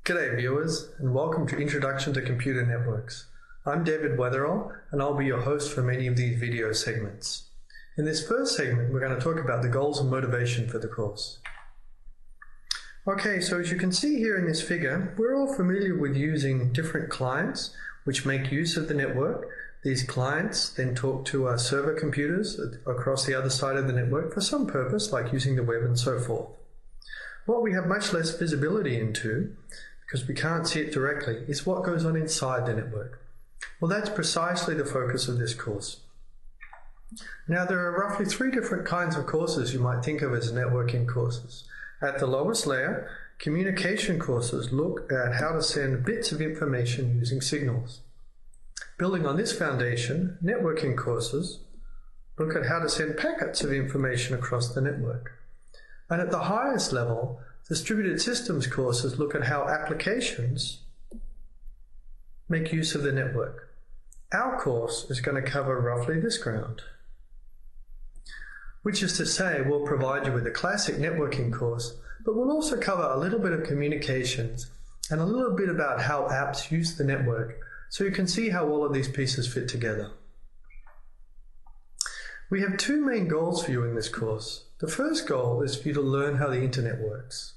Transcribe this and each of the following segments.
G'day viewers, and welcome to Introduction to Computer Networks. I'm David Weatherall, and I'll be your host for many of these video segments. In this first segment, we're going to talk about the goals and motivation for the course. Okay, so as you can see here in this figure, we're all familiar with using different clients which make use of the network. These clients then talk to server computers across the other side of the network for some purpose, like using the web and so forth. What we have much less visibility into, because we can't see it directly, is what goes on inside the network. Well, that's precisely the focus of this course. Now, there are roughly 3 different kinds of courses you might think of as networking courses. At the lowest layer, communication courses look at how to send bits of information using signals. Building on this foundation, networking courses look at how to send packets of information across the network. And at the highest level, distributed systems courses look at how applications make use of the network. Our course is going to cover roughly this ground, which is to say we'll provide you with a classic networking course, but we'll also cover a little bit of communications and a little bit about how apps use the network, so you can see how all of these pieces fit together. We have 2 main goals for you in this course. The first goal is for you to learn how the internet works.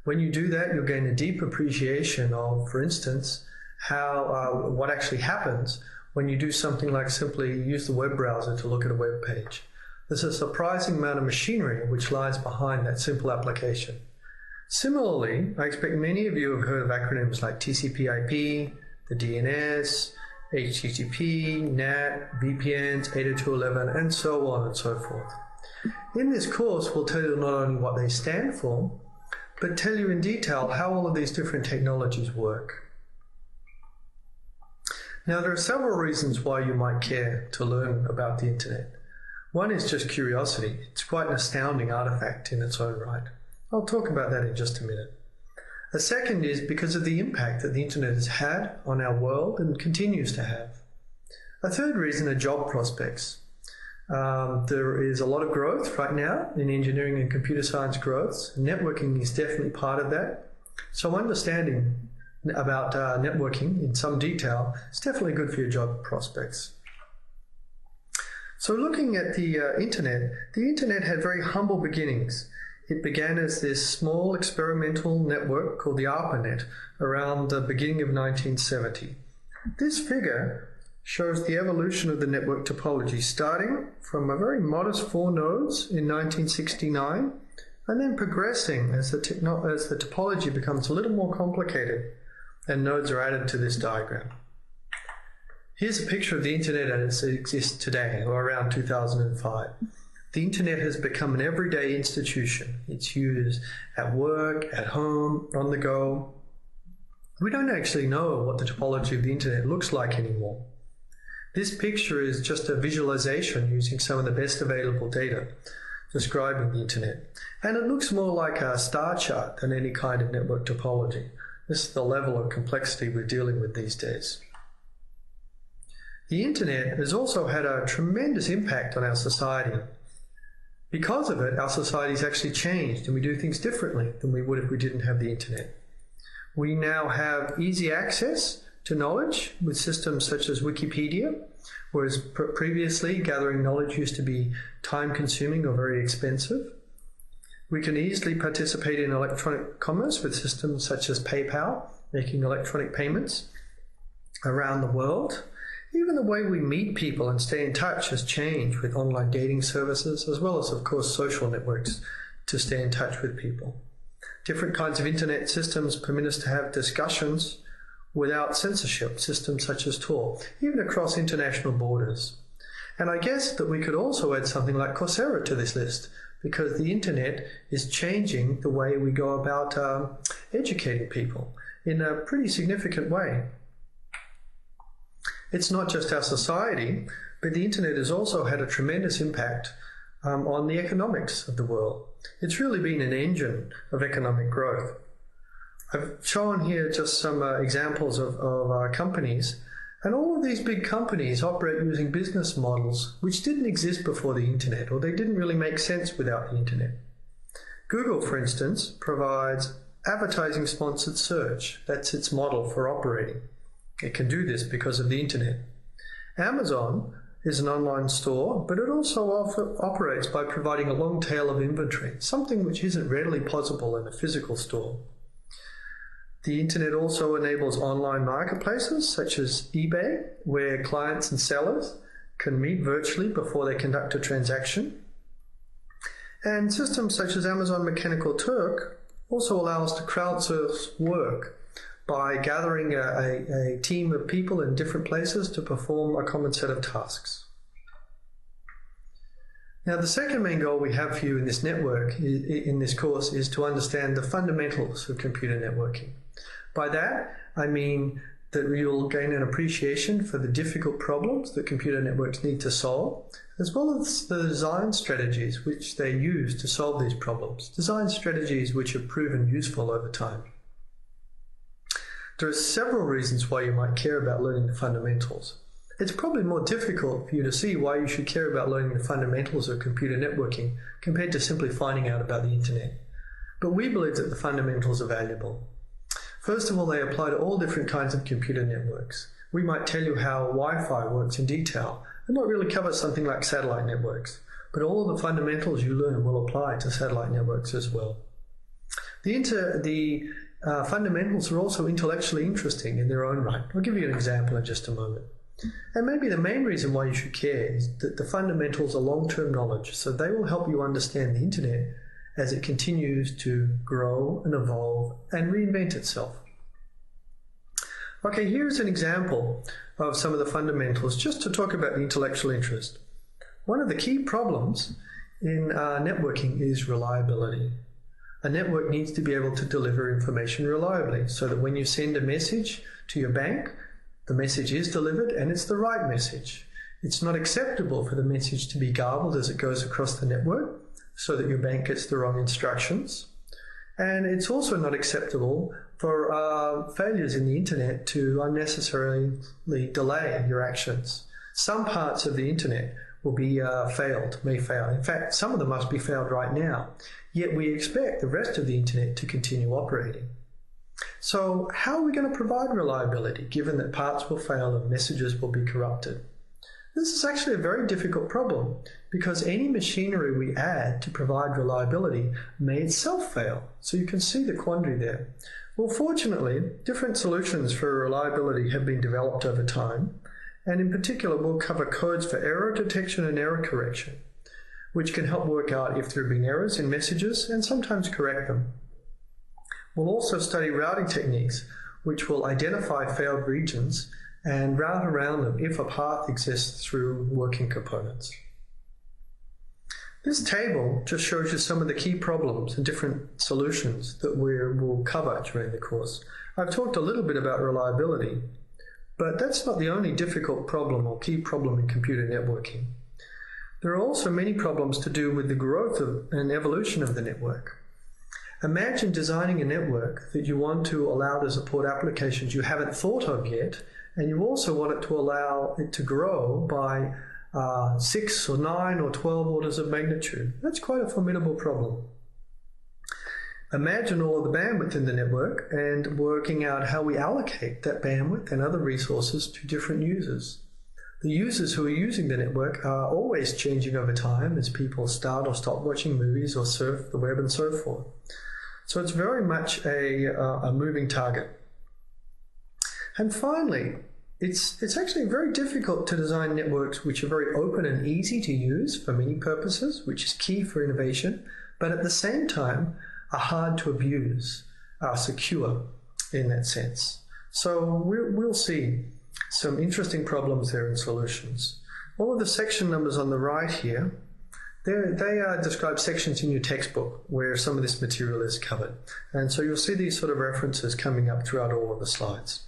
When you do that, you'll gain a deep appreciation of, for instance, how what actually happens when you do something like simply use the web browser to look at a web page. There's a surprising amount of machinery which lies behind that simple application. Similarly, I expect many of you have heard of acronyms like TCP/IP, the DNS, HTTP, NAT, VPNs, 802.11, and so on and so forth. In this course, we'll tell you not only what they stand for, but tell you in detail how all of these different technologies work. Now, there are several reasons why you might care to learn about the internet. One is just curiosity. It's quite an astounding artifact in its own right. I'll talk about that in just a minute. A second is because of the impact that the internet has had on our world and continues to have. A third reason are job prospects. There is a lot of growth right now in engineering and computer science growths. Networking is definitely part of that. So understanding about networking in some detail is definitely good for your job prospects. So looking at the internet had very humble beginnings. It began as this small experimental network called the ARPANET around the beginning of 1970. This figure shows the evolution of the network topology, starting from a very modest 4 nodes in 1969, and then progressing as the topology becomes a little more complicated and nodes are added to this diagram. Here's a picture of the internet as it exists today, or around 2005. The internet has become an everyday institution. It's used at work, at home, on the go. We don't actually know what the topology of the internet looks like anymore. This picture is just a visualization using some of the best available data describing the internet. And it looks more like a star chart than any kind of network topology. This is the level of complexity we're dealing with these days. The internet has also had a tremendous impact on our society. Because of it, our society's actually changed and we do things differently than we would if we didn't have the internet. We now have easy access to knowledge with systems such as Wikipedia, whereas previously gathering knowledge used to be time-consuming or very expensive. We can easily participate in electronic commerce with systems such as PayPal, making electronic payments around the world. Even the way we meet people and stay in touch has changed with online dating services, as well as, of course, social networks to stay in touch with people. Different kinds of internet systems permit us to have discussions without censorship, systems such as Tor, even across international borders. And I guess that we could also add something like Coursera to this list, because the internet is changing the way we go about educating people in a pretty significant way. It's not just our society, but the internet has also had a tremendous impact on the economics of the world. It's really been an engine of economic growth. I've shown here just some examples of companies, and all of these big companies operate using business models which didn't exist before the internet, or they didn't really make sense without the internet. Google, for instance, provides advertising-sponsored search. That's its model for operating. It can do this because of the internet. Amazon is an online store, but it also operates by providing a long tail of inventory, something which isn't readily possible in a physical store. The internet also enables online marketplaces such as eBay, where clients and sellers can meet virtually before they conduct a transaction. And systems such as Amazon Mechanical Turk also allow us to crowdsource work by gathering a team of people in different places to perform a common set of tasks. Now, the second main goal we have for you in this network, in this course, is to understand the fundamentals of computer networking. By that, I mean that you'll gain an appreciation for the difficult problems that computer networks need to solve, as well as the design strategies which they use to solve these problems, design strategies which have proven useful over time. There are several reasons why you might care about learning the fundamentals. It's probably more difficult for you to see why you should care about learning the fundamentals of computer networking compared to simply finding out about the internet. But we believe that the fundamentals are valuable. First of all, they apply to all different kinds of computer networks. We might tell you how Wi-Fi works in detail and not really cover something like satellite networks, but all of the fundamentals you learn will apply to satellite networks as well. The fundamentals are also intellectually interesting in their own right. I'll give you an example in just a moment. And maybe the main reason why you should care is that the fundamentals are long-term knowledge, so they will help you understand the internet as it continues to grow and evolve and reinvent itself. Okay, here's an example of some of the fundamentals just to talk about the intellectual interest. One of the key problems in networking is reliability. A network needs to be able to deliver information reliably so that when you send a message to your bank, the message is delivered and it's the right message. It's not acceptable for the message to be garbled as it goes across the network so that your bank gets the wrong instructions. And it's also not acceptable for failures in the internet to unnecessarily delay your actions. Some parts of the internet will be may fail. In fact, some of them must be failed right now. Yet we expect the rest of the internet to continue operating. So how are we going to provide reliability given that parts will fail and messages will be corrupted? This is actually a very difficult problem because any machinery we add to provide reliability may itself fail. So you can see the quandary there. Well, fortunately, different solutions for reliability have been developed over time, and in particular we'll cover codes for error detection and error correction, which can help work out if there have been errors in messages and sometimes correct them. We'll also study routing techniques, which will identify failed regions and route around them if a path exists through working components. This table just shows you some of the key problems and different solutions that we'll cover during the course. I've talked a little bit about reliability, but that's not the only difficult problem or key problem in computer networking. There are also many problems to do with the growth and evolution of the network. Imagine designing a network that you want to allow to support applications you haven't thought of yet, and you also want it to allow it to grow by 6 or 9 or 12 orders of magnitude. That's quite a formidable problem. Imagine all of the bandwidth in the network and working out how we allocate that bandwidth and other resources to different users. The users who are using the network are always changing over time as people start or stop watching movies or surf the web and so forth. So it's very much a moving target. And finally, it's actually very difficult to design networks which are very open and easy to use for many purposes, which is key for innovation, but at the same time are hard to abuse, are secure in that sense. So we'll see some interesting problems there and solutions. All of the section numbers on the right here, they describe sections in your textbook where some of this material is covered. And so you'll see these sort of references coming up throughout all of the slides.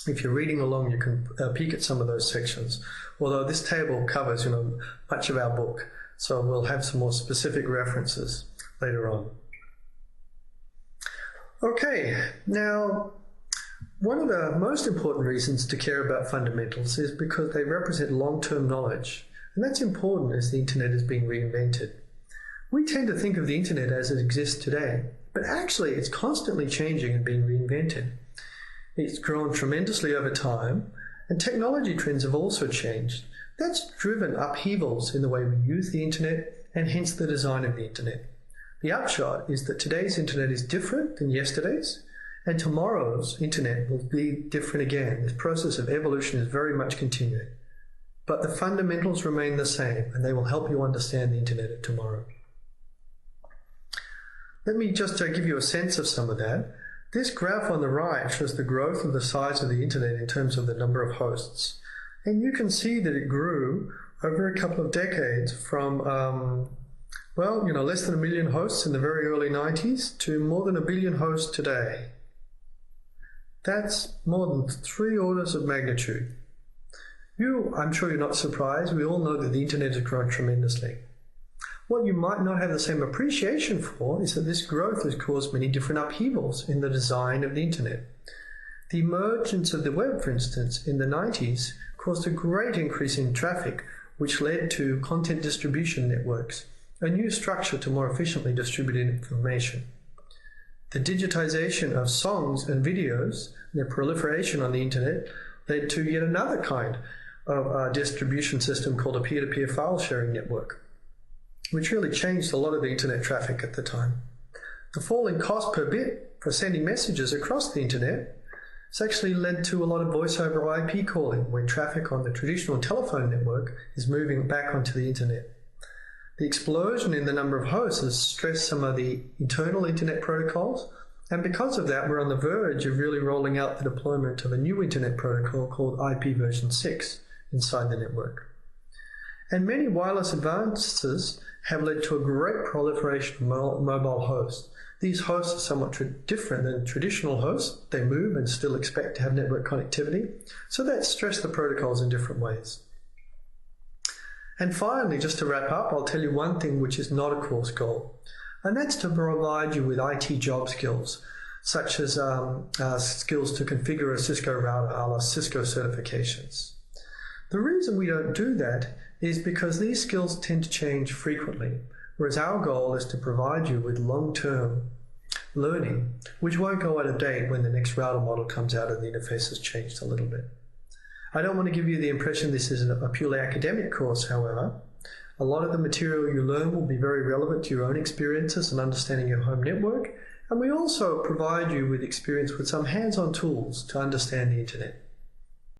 If you're reading along, you can peek at some of those sections, although this table covers much of our book, so we'll have some more specific references later on. Okay, now one of the most important reasons to care about fundamentals is because they represent long-term knowledge, and that's important as the internet is being reinvented. We tend to think of the internet as it exists today, But actually, it's constantly changing and being reinvented. It's grown tremendously over time, and technology trends have also changed. That's driven upheavals in the way we use the internet and hence the design of the internet. The upshot is that today's internet is different than yesterday's, and tomorrow's internet will be different again. This process of evolution is very much continuing. But the fundamentals remain the same, and they will help you understand the internet of tomorrow. Let me just give you a sense of some of that. This graph on the right shows the growth of the size of the internet in terms of the number of hosts. And you can see that it grew over a couple of decades from, less than 1 million hosts in the very early 90s to more than 1 billion hosts today. That's more than 3 orders of magnitude. I'm sure you're not surprised. We all know that the internet has grown tremendously. What you might not have the same appreciation for is that this growth has caused many different upheavals in the design of the internet. The emergence of the web, for instance, in the 90s caused a great increase in traffic, which led to content distribution networks, a new structure to more efficiently distribute information. The digitization of songs and videos, their proliferation on the internet, led to yet another kind of distribution system called a peer-to-peer file sharing network, which really changed a lot of the internet traffic at the time. The fall in cost per bit for sending messages across the internet has actually led to a lot of voice over IP calling, where traffic on the traditional telephone network is moving back onto the internet. The explosion in the number of hosts has stressed some of the internal internet protocols, and because of that, we're on the verge of really rolling out the deployment of a new internet protocol called IP version 6 inside the network. And many wireless advances have led to a great proliferation of mobile hosts. These hosts are somewhat different than traditional hosts. They move and still expect to have network connectivity, so that's stressed the protocols in different ways. And finally, just to wrap up, I'll tell you one thing which is not a course goal, and that's to provide you with IT job skills, such as skills to configure a Cisco router, a la Cisco certifications. The reason we don't do that is because these skills tend to change frequently, whereas our goal is to provide you with long-term learning, which won't go out of date when the next router model comes out and the interface has changed a little bit. I don't want to give you the impression this is a purely academic course, however. A lot of the material you learn will be very relevant to your own experiences and understanding your home network, and we also provide you with experience with some hands-on tools to understand the internet.